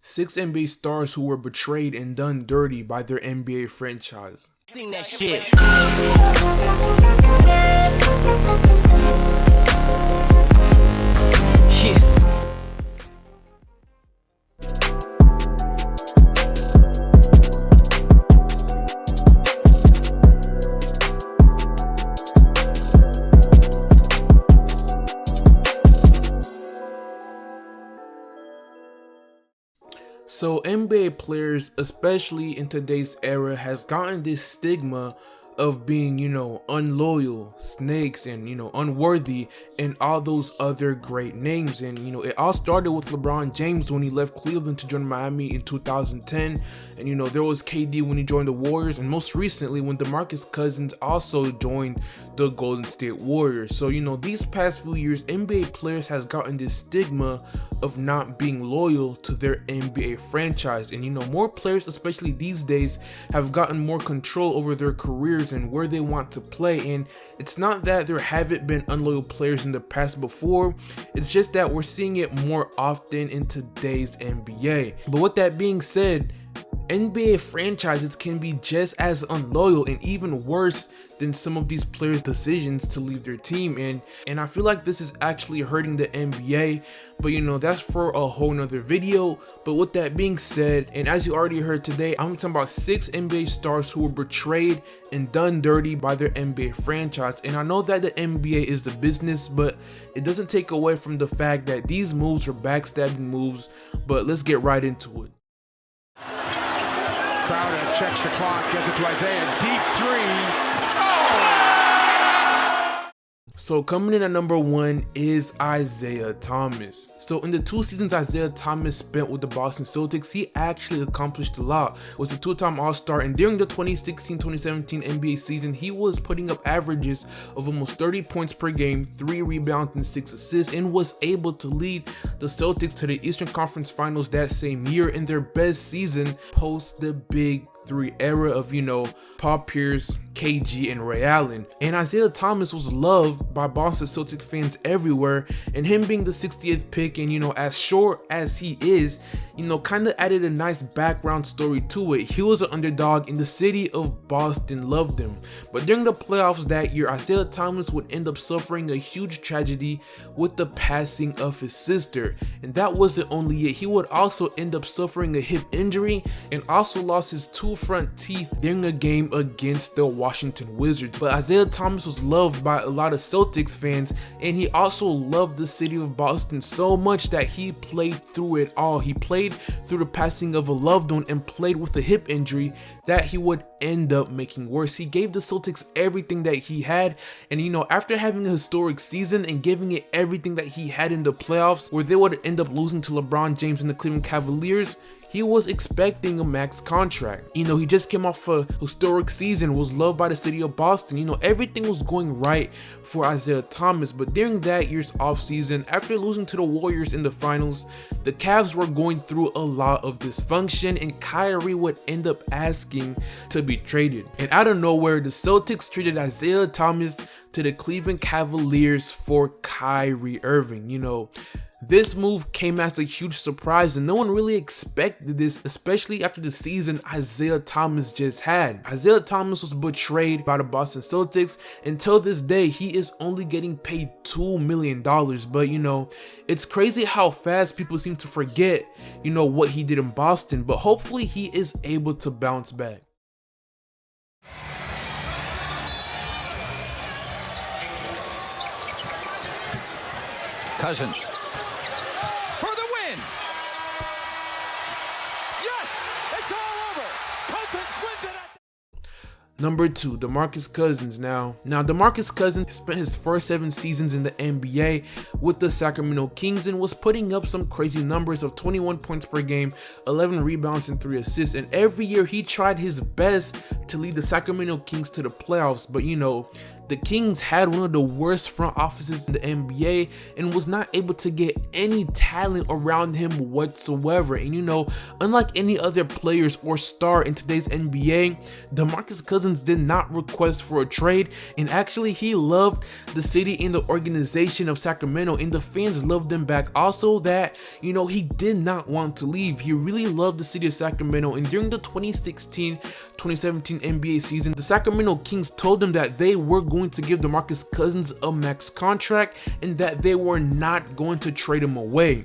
6 NBA stars who were betrayed and done dirty by their NBA franchise. Sing that shit. Shit. So NBA players, especially in today's era, has gotten this stigma of being, unloyal, snakes, and, unworthy, and all those other great names. And, it all started with LeBron James when he left Cleveland to join Miami in 2010. And, there was KD when he joined the Warriors, and most recently when DeMarcus Cousins also joined the Golden State Warriors. So, these past few years, NBA players has gotten this stigma of not being loyal to their NBA franchise. And, more players, especially these days, have gotten more control over their careers and where they want to play. And it's not that there haven't been unloyal players in the past before, it's just that we're seeing it more often in today's NBA. But with that being said, NBA franchises can be just as unloyal and even worse than some of these players' decisions to leave their team. And I feel like this is actually hurting the NBA, but that's for a whole nother video. But with that being said, and as you already heard today, I'm talking about 6 NBA stars who were betrayed and done dirty by their NBA franchise. And I know that the NBA is the business, but it doesn't take away from the fact that these moves are backstabbing moves. But let's get right into it. Crowder checks the clock, gets it to Isaiah, deep three. So coming in at number 1 is Isaiah Thomas. So in the 2 seasons Isaiah Thomas spent with the Boston Celtics, he actually accomplished a lot. Was a 2-time All-Star, and during the 2016-2017 NBA season, he was putting up averages of almost 30 points per game, 3 rebounds and 6 assists, and was able to lead the Celtics to the Eastern Conference Finals that same year in their best season post the Big 3 era of, Paul Pierce, KG, and Ray Allen. And Isaiah Thomas was loved by Boston Celtics fans everywhere, and him being the 60th pick and, as short as he is, kind of added a nice background story to it. He was an underdog, and the city of Boston loved him. But during the playoffs that year, Isaiah Thomas would end up suffering a huge tragedy with the passing of his sister. And that wasn't only it, he would also end up suffering a hip injury and also lost his 2 front teeth during a game against the Washington Wizards. But Isaiah Thomas was loved by a lot of Celtics fans, and he also loved the city of Boston so much that he played through it all. He played through the passing of a loved one and played with a hip injury that he would end up making worse. He gave the Celtics everything that he had, and after having a historic season and giving it everything that he had in the playoffs, where they would end up losing to LeBron James and the Cleveland Cavaliers, he was expecting a max contract. He just came off a historic season, was loved by the city of Boston. Everything was going right for Isaiah Thomas. But during that year's offseason, after losing to the Warriors in the finals, the Cavs were going through a lot of dysfunction, and Kyrie would end up asking to be traded. And out of nowhere, the Celtics traded Isaiah Thomas to the Cleveland Cavaliers for Kyrie Irving. This move came as a huge surprise, and no one really expected this, especially after the season Isaiah Thomas just had. Isaiah Thomas was betrayed by the Boston Celtics. Until this day, he is only getting paid $2 million. But it's crazy how fast people seem to forget, what he did in Boston. But hopefully he is able to bounce back. Cousins. Number 2, DeMarcus Cousins. Now DeMarcus Cousins spent his first 7 seasons in the NBA with the Sacramento Kings and was putting up some crazy numbers of 21 points per game, 11 rebounds, and 3 assists. And every year he tried his best to lead the Sacramento Kings to the playoffs, but you know, the Kings had one of the worst front offices in the NBA and was not able to get any talent around him whatsoever. And you know, unlike any other players or star in today's NBA, DeMarcus Cousins did not request for a trade, and actually he loved the city and the organization of Sacramento, and the fans loved him back. Also that, you know, he did not want to leave. He really loved the city of Sacramento, and during the 2016-2017 NBA season, the Sacramento Kings told him that they were going to give DeMarcus Cousins a max contract and that they were not going to trade him away.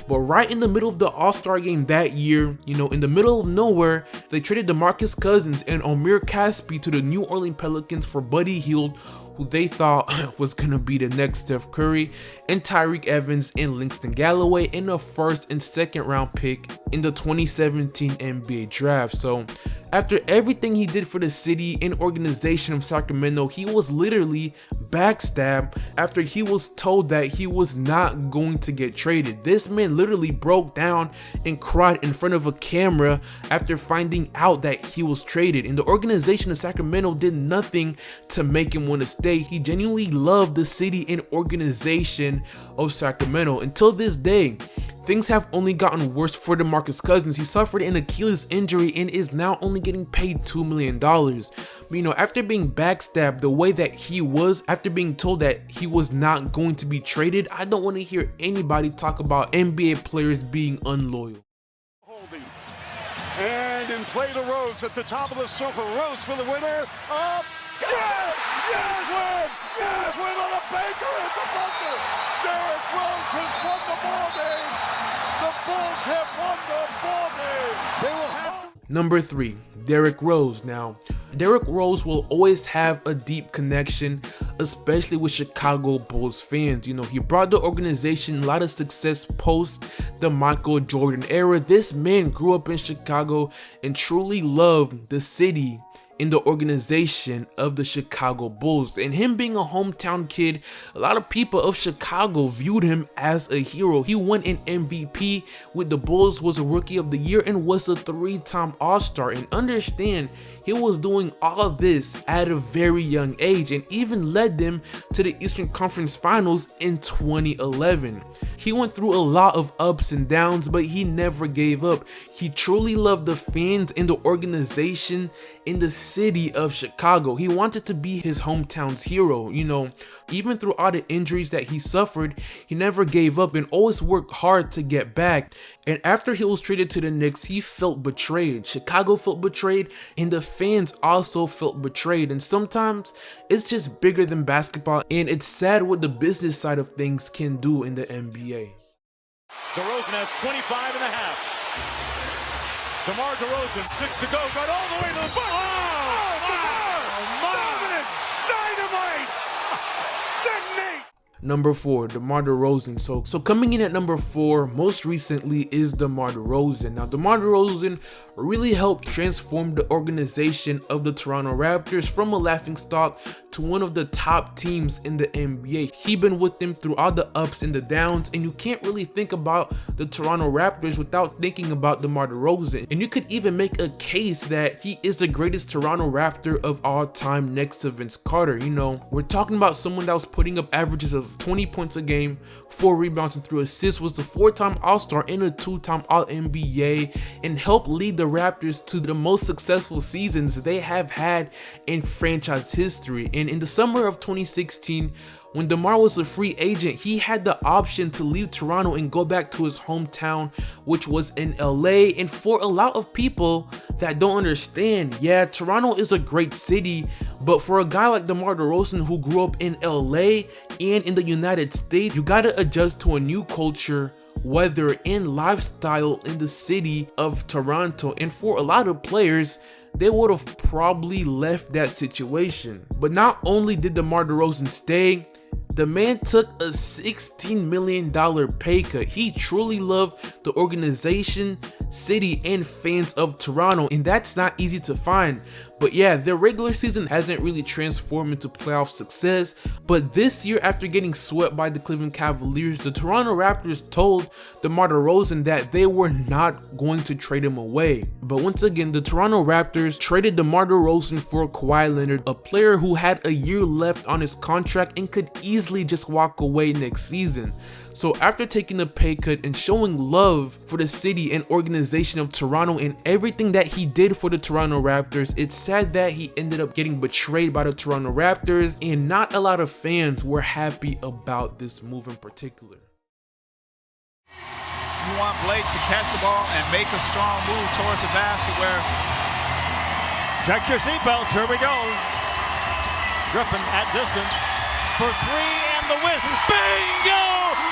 But right in the middle of the All-Star game that year, you know, in the middle of nowhere, they traded DeMarcus Cousins and Amir Caspi to the New Orleans Pelicans for Buddy Hield, who they thought was going to be the next Steph Curry, and Tyreke Evans and Langston Galloway in a first and second round pick in the 2017 NBA draft. So after everything he did for the city and organization of Sacramento, he was literally backstabbed after he was told that he was not going to get traded. This man literally broke down and cried in front of a camera after finding out that he was traded, and the organization of Sacramento did nothing to make him want to stay. He genuinely loved the city and organization of Sacramento. Until this day, things have only gotten worse for DeMarcus Cousins. He suffered an Achilles injury and is now only getting paid $2 million. But, you know, after being backstabbed the way that he was, after being told that he was not going to be traded, I don't want to hear anybody talk about NBA players being unloyal. Holding. And in play to Rose at the top of the circle. Rose for the winner. Up. Yes! Yes! Win! Yes! Win on a banker. It's a bunker. Derrick Rose has won the ball game. The Bulls have won the ball game. They will have to... Number 3, Derrick Rose. Now, Derrick Rose will always have a deep connection, especially with Chicago Bulls fans. You know, he brought the organization a lot of success post the Michael Jordan era. This man grew up in Chicago and truly loved the city in the organization of the Chicago Bulls. And him being a hometown kid, a lot of people of Chicago viewed him as a hero. He won an MVP with the Bulls, was a Rookie of the Year, and was a 3-time All-Star. And understand, he was doing all of this at a very young age and even led them to the Eastern Conference Finals in 2011. He went through a lot of ups and downs, but he never gave up. He truly loved the fans and the organization in the city of Chicago. He wanted to be his hometown's hero. You know, even through all the injuries that he suffered, he never gave up and always worked hard to get back. And after he was traded to the Knicks, he felt betrayed. Chicago felt betrayed, and the fans also felt betrayed. And sometimes it's just bigger than basketball, and it's sad what the business side of things can do in the NBA. DeRozan has 25 and a half. DeMar DeRozan, 6 to go, got all the way to the bucket. DeMar! Dominant! Dynamite! Detonate! Number 4, DeMar DeRozan. So coming in at number 4 most recently is DeMar DeRozan. Now, DeMar DeRozan really helped transform the organization of the Toronto Raptors from a laughingstock to one of the top teams in the NBA. He's been with them through all the ups and the downs, and you can't really think about the Toronto Raptors without thinking about DeMar DeRozan. And you could even make a case that he is the greatest Toronto Raptor of all time next to Vince Carter. You know, we're talking about someone that was putting up averages of 20 points a game, 4 rebounds and 3 assists, was the 4-time All-Star and a 2-time All-NBA, and helped lead the Raptors to the most successful seasons they have had in franchise history. And in the summer of 2016, when DeMar was a free agent, he had the option to leave Toronto and go back to his hometown, which was in LA. And for a lot of people that don't understand, yeah, Toronto is a great city, but for a guy like DeMar DeRozan who grew up in LA and in the United States, you gotta adjust to a new culture, weather, and lifestyle in the city of Toronto. And for a lot of players, they would have probably left that situation. But not only did DeMar DeRozan stay, the man took a $16 million pay cut. He truly loved the organization, city, and fans of Toronto, and that's not easy to find. But yeah, their regular season hasn't really transformed into playoff success, but this year, after getting swept by the Cleveland Cavaliers, the Toronto Raptors told DeMar DeRozan that they were not going to trade him away. But once again, the Toronto Raptors traded DeMar DeRozan for Kawhi Leonard, a player who had a year left on his contract and could easily just walk away next season. So after taking a pay cut and showing love for the city and organization of Toronto and everything that he did for the Toronto Raptors, it's sad that he ended up getting betrayed by the Toronto Raptors, and not a lot of fans were happy about this move in particular. You want Blake to catch the ball and make a strong move towards the basket where... Check your seatbelts, here we go. Griffin at distance for three and the win. Bingo!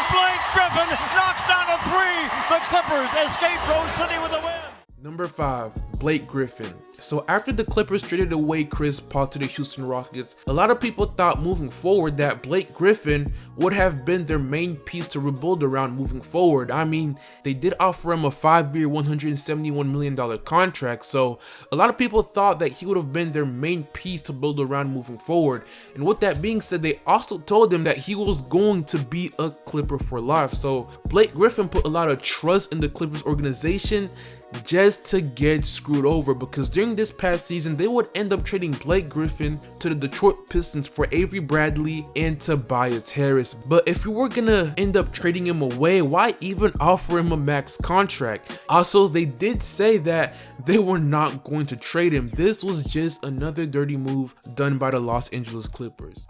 Blake Griffin knocks down a three. The Clippers escape Rose City with a win. Number 5, Blake Griffin. So after the Clippers traded away Chris Paul to the Houston Rockets, a lot of people thought moving forward that Blake Griffin would have been their main piece to rebuild around moving forward. I mean, they did offer him a 5-year, $171 million contract, so a lot of people thought that he would have been their main piece to build around moving forward. And with that being said, they also told him that he was going to be a Clipper for life. So Blake Griffin put a lot of trust in the Clippers organization just to get screwed over, because during this past season they would end up trading Blake Griffin to the Detroit Pistons for Avery Bradley and Tobias Harris. But if you were gonna end up trading him away, why even offer him a max contract? Also, they did say that they were not going to trade him. This was just another dirty move done by the Los Angeles Clippers.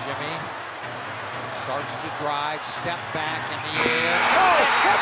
Jimmy starts to drive, step back in the air.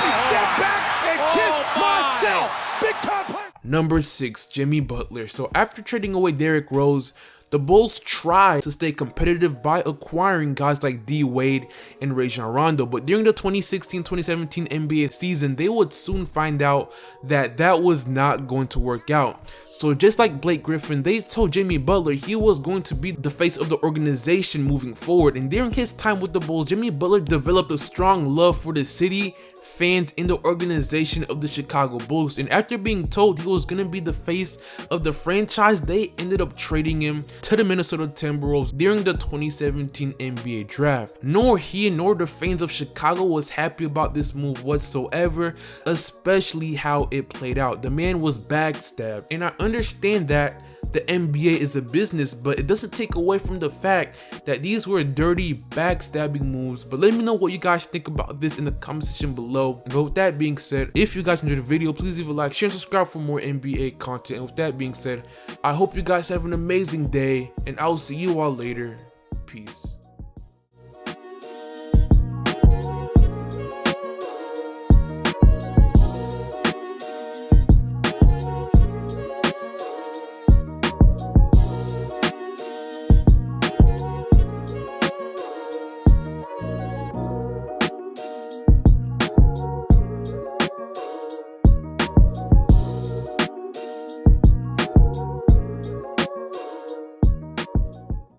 Step back and kiss myself. Big time play. Number 6, Jimmy Butler. So after trading away Derrick Rose, the Bulls tried to stay competitive by acquiring guys like D Wade and Rajon Rondo, but during the 2016-2017 NBA season, they would soon find out that that was not going to work out. So just like Blake Griffin, they told Jimmy Butler he was going to be the face of the organization moving forward, and during his time with the Bulls, Jimmy Butler developed a strong love for the city, fans, and the organization of the Chicago Bulls. And after being told he was going to be the face of the franchise, they ended up trading him to the Minnesota Timberwolves during the 2017 NBA draft. Nor he nor the fans of Chicago was happy about this move whatsoever, especially how it played out. The man was backstabbed, and I understand that the NBA is a business, but it doesn't take away from the fact that these were dirty backstabbing moves. But let me know what you guys think about this in the comment section below. And with that being said, if you guys enjoyed the video, please leave a like, share, and subscribe for more NBA content. And with that being said, I hope you guys have an amazing day, and I'll see you all later. Peace.